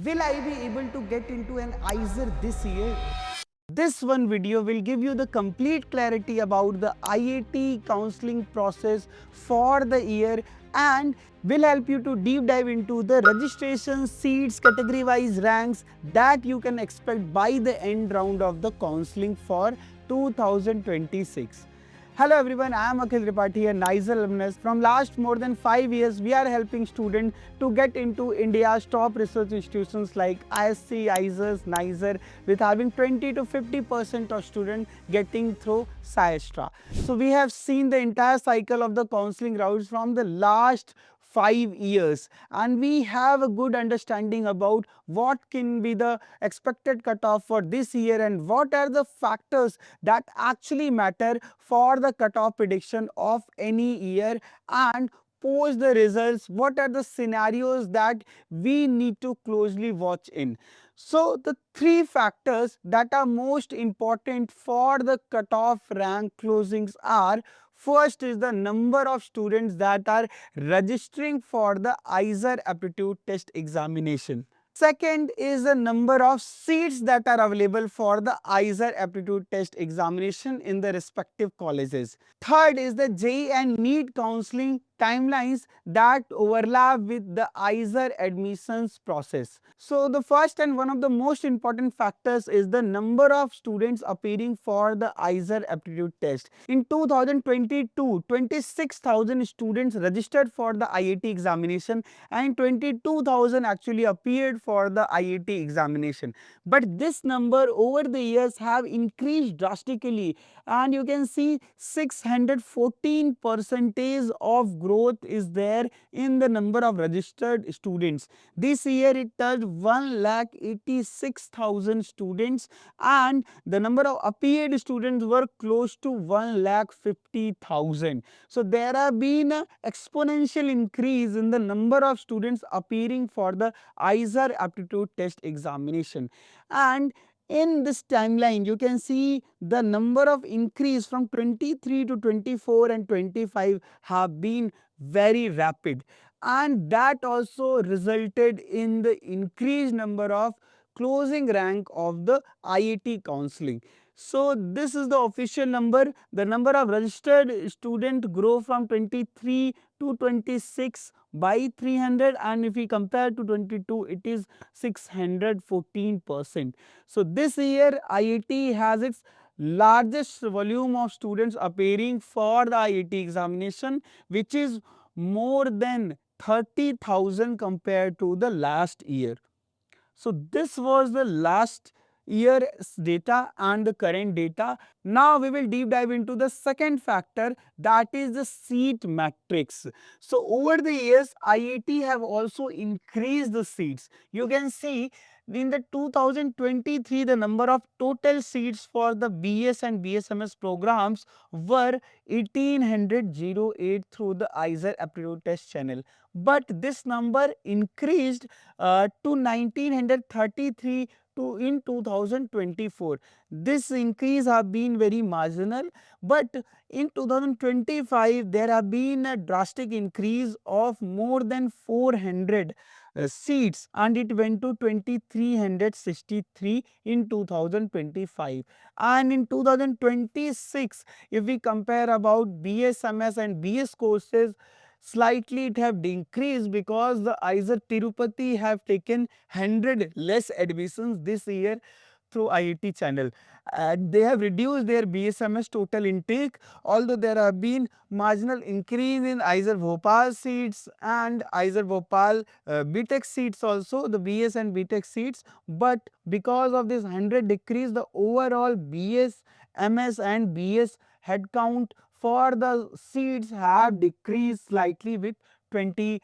Will I be able to get into an IISER this year? This one video will give you the complete clarity about the IIT counseling process for the year and will help you to deep dive into the registration, seats, category wise ranks that you can expect by the end round of the counseling for 2026. Hello everyone, I am Akhil Tripathi, a NISER alumnus. From last more than 5 years, we are helping students to get into India's top research institutions like ISC, IISER, NISER, with having 20 to 50% of students getting through SciStra. So we have seen the entire cycle of the counseling routes from the last 5 years, and we have a good understanding about what can be the expected cutoff for this year and what are the factors that actually matter for the cutoff prediction of any year, and post the results what are the scenarios that we need to closely watch in. So the three factors that are most important for the cutoff rank closings are: first is the number of students that are registering for the IISER aptitude test examination. Second is the number of seats that are available for the IISER aptitude test examination in the respective colleges. Third is the JEE and NEET counseling timelines that overlap with the IISER admissions process. So the first and one of the most important factors is the number of students appearing for the IISER aptitude test. In 2022, 26,000 students registered for the IIT examination and 22,000 actually appeared for the IIT examination. But this number over the years have increased drastically, and you can see 614 percentage of growth is there in the number of registered students. This year it touched 1,86,000 students, and the number of appeared students were close to 1,50,000. So there have been an exponential increase in the number of students appearing for the IISER aptitude test examination. And in this timeline, you can see the number of increase from 23 to 24 and 25 have been very rapid, and that also resulted in the increased number of closing rank of the IIT counseling. So this is the official number. The number of registered students grow from 23 to 26 by 300, and if we compare to 22, it is 614%. So this year IIT has its largest volume of students appearing for the IIT examination, which is more than 30,000 compared to the last year. So this was the last year's data and the current data. Now we will deep dive into the second factor, that is the seat matrix. So over the years IIT have also increased the seats. You can see in the 2023 the number of total seats for the BS and BSMS programs were 1808 through the IISER aptitude test channel, but this number increased to 1933 in 2024. This increase have been very marginal, but in 2025 there have been a drastic increase of more than 400 seats, and it went to 2363 in 2025. And in 2026, if we compare about BSMS and BS courses, slightly it have decreased because the IISER Tirupati have taken 100 less admissions this year through IIT channel. They have reduced their BSMS total intake, although there have been marginal increase in IISER Bhopal seats and IISER Bhopal BTech seats also, the BS and BTech seats, but because of this 100 decrease, the overall BS, MS and BS headcount for the seats have decreased slightly with 20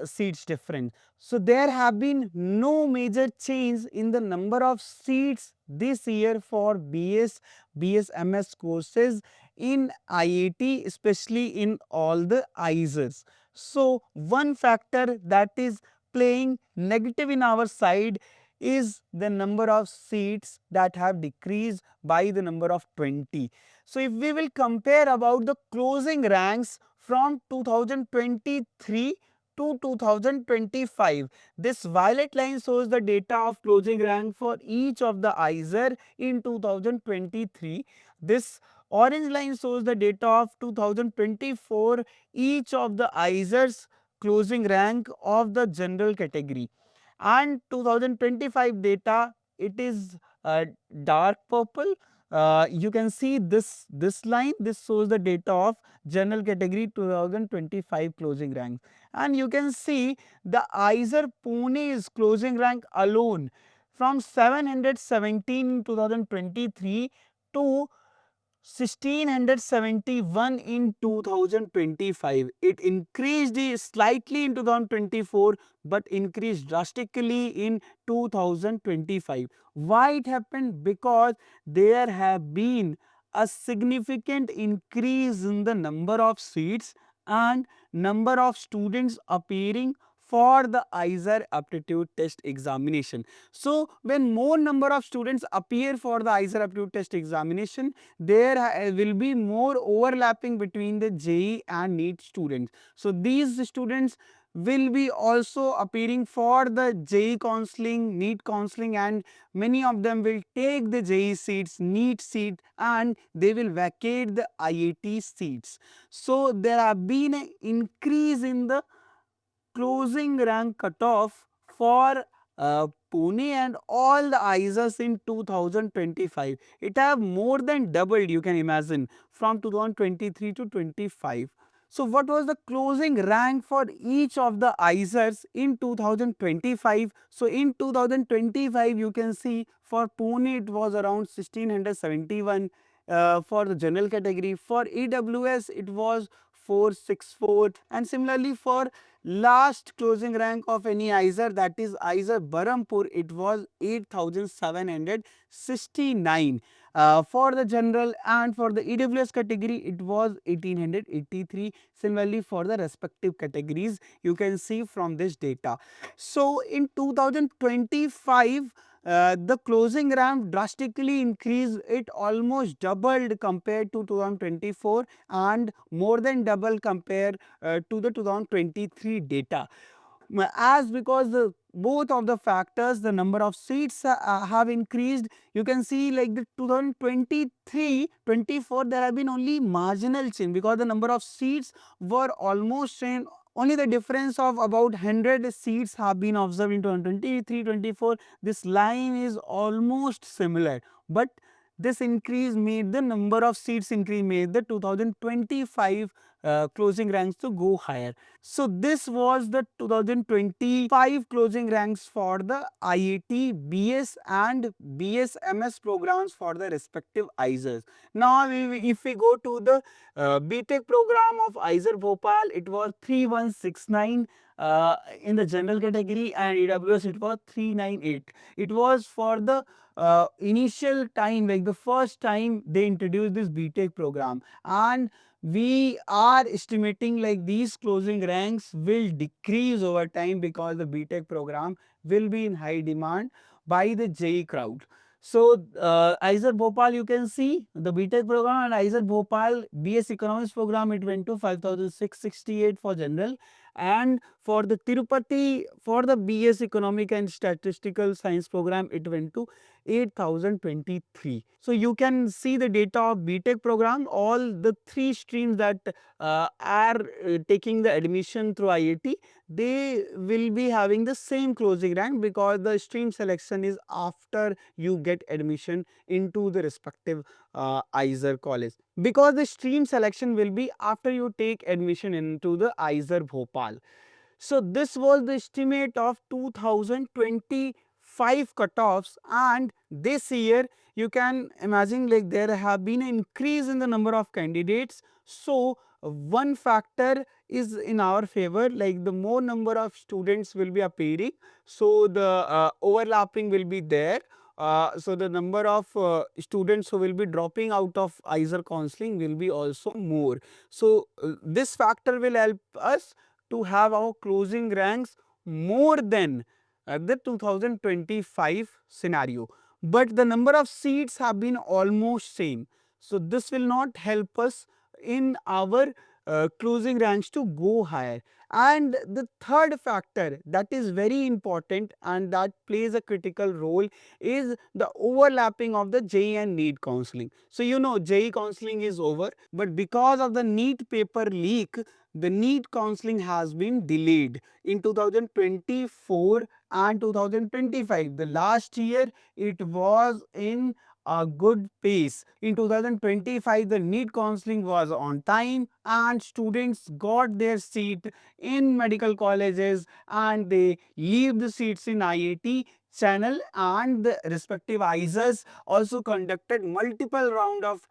seats difference. So there have been no major change in the number of seats this year for BS, BSMS courses in IIT, especially in all the IISERs. So one factor that is playing negative in our side is the number of seats that have decreased by the number of 20. So if we will compare about the closing ranks from 2023 to 2025. This violet line shows the data of closing rank for each of the ISER in 2023. This orange line shows the data of 2024, each of the ISER's closing rank of the general category. And 2025 data, it is dark purple. You can see this line, this shows the data of general category 2025 closing rank, and you can see the ISER Pune's closing rank alone from 717 in 2023 to 1671 in 2025. It increased slightly in 2024 but increased drastically in 2025. Why it happened? Because there have been a significant increase in the number of seats and number of students appearing for the ISER aptitude test examination. So when more number of students appear for the ISER aptitude test examination, there will be more overlapping between the JEE and NEET students. So these students will be also appearing for the JEE counseling, NEET counseling, and many of them will take the JEE seats, NEET seat, and they will vacate the IIT seats. So there have been an increase in the closing rank cutoff for Pune and all the ISERs in 2025. It have more than doubled, you can imagine, from 2023 to 25. So what was the closing rank for each of the ISERs in 2025? So in 2025, you can see for Pune it was around 1671, for the general category. For EWS it was 464, and similarly for last closing rank of any ISER, that is ISER Berhampur, it was 8769 for the general, and for the EWS category it was 1883. Similarly for the respective categories, you can see from this data. So in 2025, the closing rank drastically increased. It almost doubled compared to 2024 and more than double compared to the 2023 data. As because both of the factors, the number of seats have increased. You can see like the 2023-24, there have been only marginal change because the number of seats were almost same. Only the difference of about 100 seats have been observed in 2023-24. This line is almost similar, but this increase made the number of seats increase, made the 2025 closing ranks to go higher. So this was the 2025 closing ranks for the IIT, BS and BSMS programs for the respective ISERs. Now if we go to the BTech program of ISER Bhopal, it was 3169 in the general category, and EWS it was 398. It was for the initial time, like the first time they introduced this BTech program, and we are estimating like these closing ranks will decrease over time because the BTech program will be in high demand by the JEE crowd. So ISER Bhopal, you can see the BTech program, and ISER Bhopal BS Economics program, it went to 5668 for general, and for the Tirupati, for the BS Economic and Statistical Science program, it went to 8023. So you can see the data of BTech program, all the three streams that are taking the admission through IIT, they will be having the same closing rank because the stream selection is after you get admission into the respective ISER college. Because the stream selection will be after you take admission into the ISER Bhopal. So this was the estimate of 2025 cutoffs, and this year you can imagine like there have been an increase in the number of candidates. So one factor is in our favor, like the more number of students will be appearing, so the overlapping will be there. So the number of students who will be dropping out of ISER counseling will be also more. So this factor will help us to have our closing ranks more than the 2025 scenario, but the number of seats have been almost same. So this will not help us in our closing ranks to go higher. And the third factor that is very important and that plays a critical role is the overlapping of the JEE and NEET counseling. So you know JEE counseling is over, but because of the NEET paper leak, the NEET counseling has been delayed in 2024 and 2025. The last year it was in a good pace. In 2025, the NEET counseling was on time and students got their seat in medical colleges and they leave the seats in IIT channel, and the respective ISers also conducted multiple round of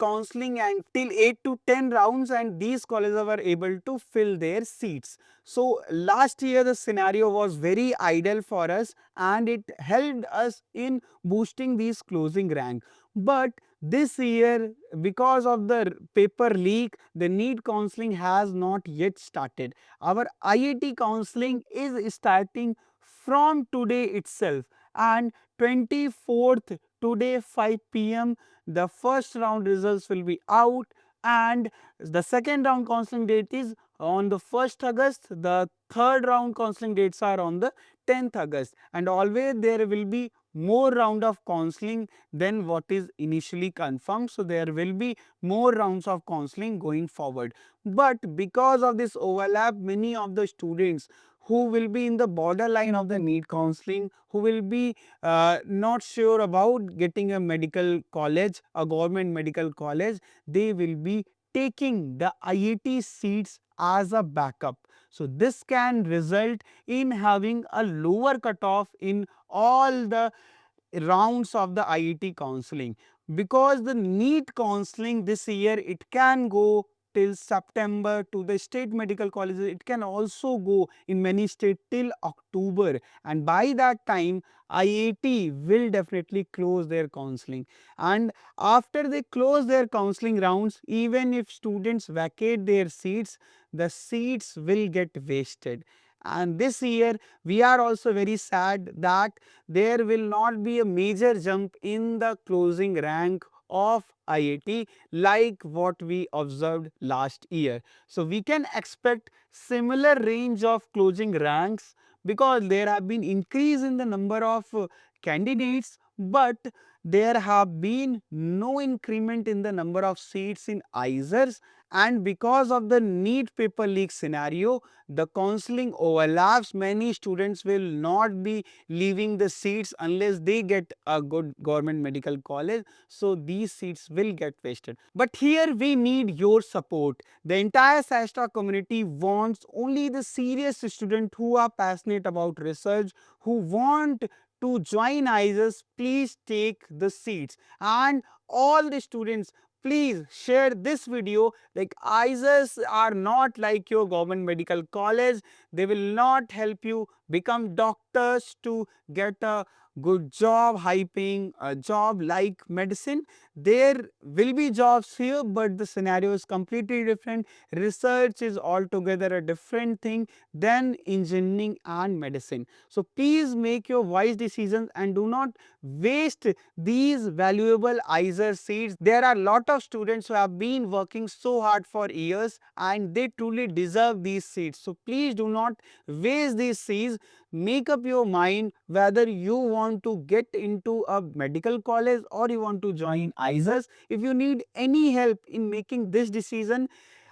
counseling and till 8 to 10 rounds, and these colleges were able to fill their seats. So last year the scenario was very ideal for us and it helped us in boosting these closing rank. But this year, because of the paper leak, the NEET counseling has not yet started. Our IIT counseling is starting from today itself, and 24th today 5 p.m. the first round results will be out, and the second round counseling date is on the 1st August. The third round counseling dates are on the 10th August, and always there will be more round of counseling than what is initially confirmed. So there will be more rounds of counseling going forward. But because of this overlap, many of the students who will be in the borderline of the NEET counseling, who will be not sure about getting a medical college, a government medical college, they will be taking the IIT seats as a backup. So this can result in having a lower cutoff in all the rounds of the IIT counseling, because the NEET counseling this year it can go till September to the state medical colleges. It can also go in many states till October, and by that time IIT will definitely close their counseling. And after they close their counseling rounds, even if students vacate their seats, the seats will get wasted. And this year we are also very sad that there will not be a major jump in the closing rank of IIT like what we observed last year. So we can expect similar range of closing ranks because there have been increase in the number of candidates, but there have been no increment in the number of seats in ISers, and because of the NEET paper leak scenario, the counseling overlaps. Many students will not be leaving the seats unless they get a good government medical college. So these seats will get wasted. But here we need your support. The entire SASTA community wants only the serious students who are passionate about research, who want to join ISS. Please take the seats, and all the students, please share this video. Like, ISS are not like your government medical college. They will not help you become doctors to get a good job, high paying job like medicine. There will be jobs here, but the scenario is completely different. Research is altogether a different thing than engineering and medicine. So please make your wise decisions and do not waste these valuable ISER seats. There are a lot of students who have been working so hard for years and they truly deserve these seats. So please do not waste these seats. Make up your mind whether you want to get into a medical college or you want to join ISERs. If you need any help in making this decision,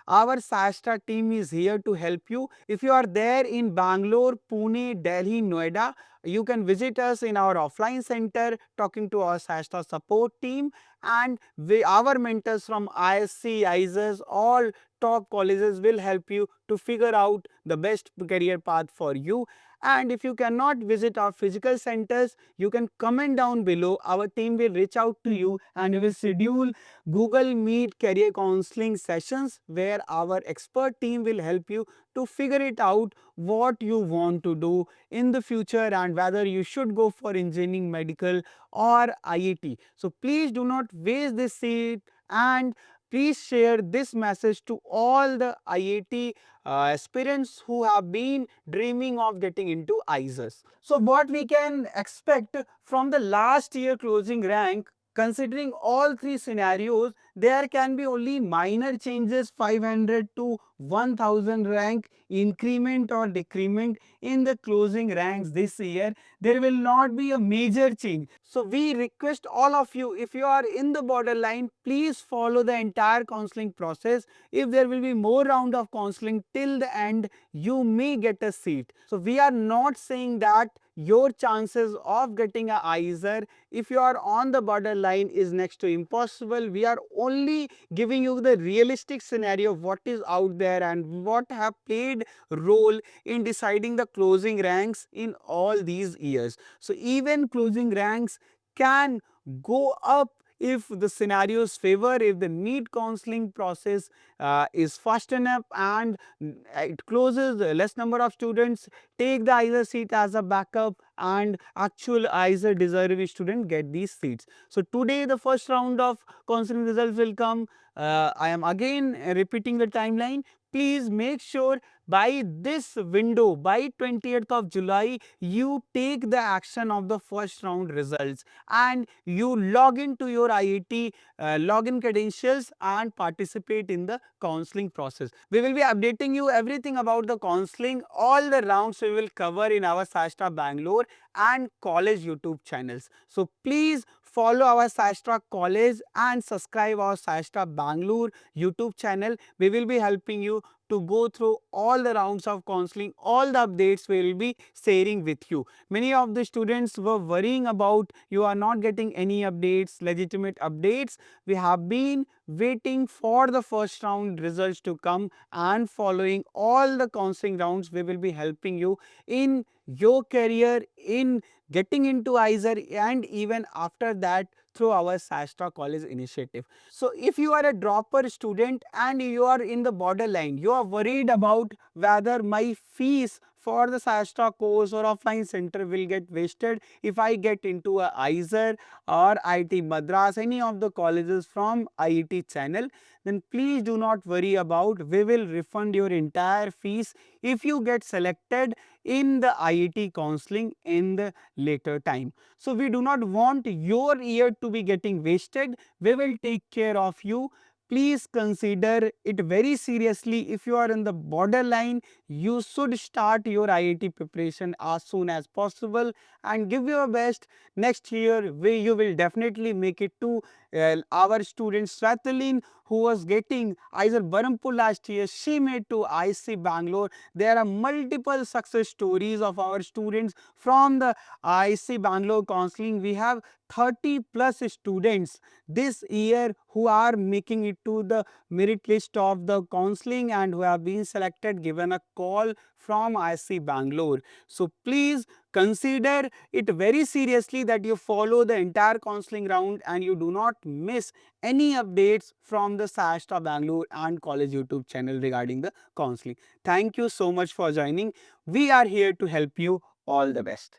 our SASTA team is here to help you. If you are there in Bangalore, Pune, Delhi, Noida, you can visit us in our offline center talking to our SASTA support team, and our mentors from ISC, ISES, all top colleges will help you to figure out the best career path for you. And if you cannot visit our physical centers, you can comment down below. Our team will reach out to you and we will schedule Google Meet career counseling sessions where our expert team will help you to figure it out what you want to do in the future and whether you should go for engineering, medical or IIT. So please do not waste this seat, and please share this message to all the IIT aspirants who have been dreaming of getting into ISES. So what we can expect from the last year closing rank considering all three scenarios, there can be only minor changes, 500 to 1000 rank increment or decrement in the closing ranks this year. There will not be a major change. So we request all of you, if you are in the borderline, please follow the entire counseling process. If there will be more round of counseling till the end, you may get a seat. So we are not saying that your chances of getting a ISER if you are on the borderline is next to impossible. We are only giving you the realistic scenario of what is out there and what have played role in deciding the closing ranks in all these years. So even closing ranks can go up if the scenarios favor, if the NEET counseling process is fast enough and it closes less number of students, take the ISER seat as a backup, and actual ISER deserving student get these seats. So today the first round of counseling results will come. I am again repeating the timeline. Please make sure by this window, by 20th of July, you take the action of the first round results and you log into your IIT login credentials and participate in the counseling process. We will be updating you everything about the counseling, all the rounds we will cover in our Sashtra Bangalore and college YouTube channels. So please follow our Sashtra College and subscribe our Sashtra Bangalore YouTube channel. We will be helping you to go through all the rounds of counseling, all the updates we will be sharing with you. Many of the students were worrying about you are not getting any updates, legitimate updates. We have been waiting for the first round results to come, and following all the counseling rounds, we will be helping you in your career, in getting into ISER, and even after that through our Sashtra College initiative. So if you are a dropper student and you are in the borderline, you are worried about whether my fees for the Sashtra course or offline center will get wasted if I get into a ISER or IIT Madras, any of the colleges from IIT channel, then please do not worry about. We will refund your entire fees if you get selected in the IIT counseling in the later time. So we do not want your year to be getting wasted. We will take care of you. Please consider it very seriously. If you are in the borderline, you should start your IIT preparation as soon as possible and give your best. Next year, you will definitely make it to our student Swatelin, who was getting ISER Berhampur last year. She made to IC Bangalore. There are multiple success stories of our students from the IC Bangalore counseling. We have 30 plus students this year who are making it to the merit list of the counseling and who have been selected, given a call from IC Bangalore. So please consider it very seriously that you follow the entire counseling round and you do not miss any updates from the Sashtra Bangalore and college YouTube channel regarding the counseling. Thank you so much for joining. We are here to help you. All the best.